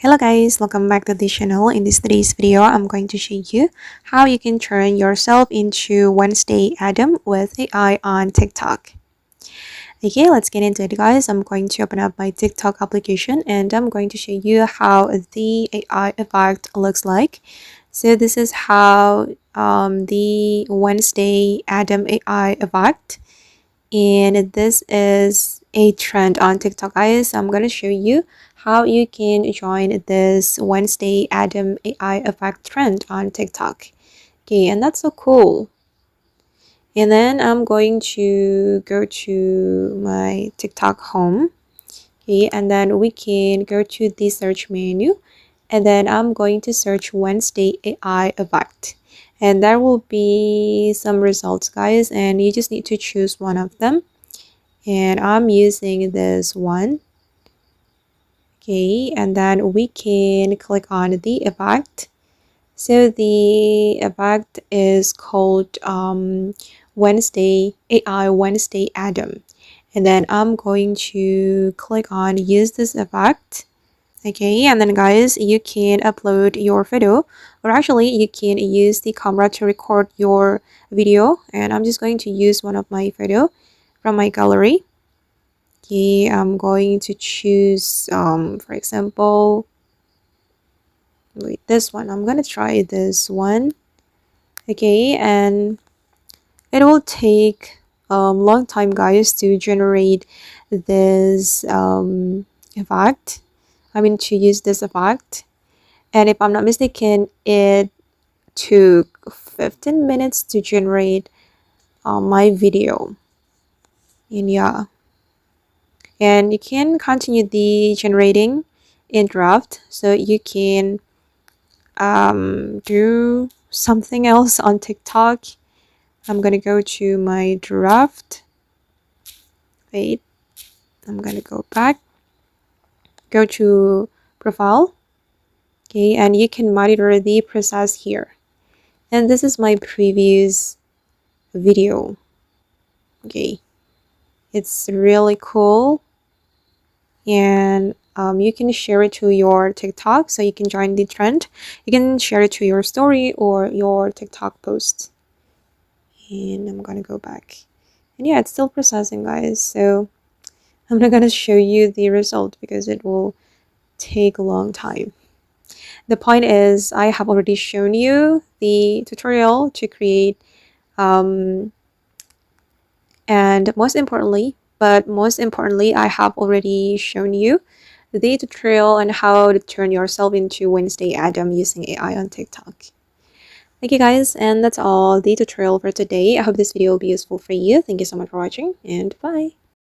Hello guys, welcome back to the channel. In today's video, I'm going to show you how you can turn yourself into Wednesday Adam with AI on TikTok. Okay, let's get into it guys. I'm going to open up my TikTok application and I'm going to show you how the AI effect looks like. So this is how the Wednesday Adam AI effect, and this is a trend on TikTok guys. I'm gonna show you how you can join this Wednesday Adam AI effect trend on TikTok. Okay, and that's so cool. And then I'm going to go to my TikTok home. Okay, and then we can go to the search menu, and then I'm going to search Wednesday AI effect. And there will be some results guys, and you just need to choose one of them. And I'm using this one. Okay, and then we can click on the effect. So the effect is called Wednesday AI Wednesday Adam. And then I'm going to click on use this effect. Okay, and then guys, you can upload your photo, or actually you can use the camera to record your video. And I'm just going to use one of my photo from my gallery. Okay, I'm going to choose for example, wait, this one. I'm gonna try this one. Okay, and it will take long time guys to generate this effect. I mean to use this effect. And if I'm not mistaken, it took 15 minutes to generate my video. And yeah, and you can continue the generating in draft, so you can do something else on TikTok. I'm gonna go to my draft. Wait, I'm gonna go back, go to profile. Okay, and you can monitor the process here. And this is my previous video. Okay, it's really cool. And you can share it to your TikTok, so you can join the trend. You can share it to your story or your TikTok post. And I'm gonna go back, and yeah, it's still processing guys, so I'm not gonna show you the result because it will take a long time. The point is I have already shown you the tutorial to create and most importantly, I have already shown you the tutorial on how to turn yourself into Wednesday Adam using AI on TikTok. Thank you guys, and that's all the tutorial for today. I hope this video will be useful for you. Thank you so much for watching, and bye.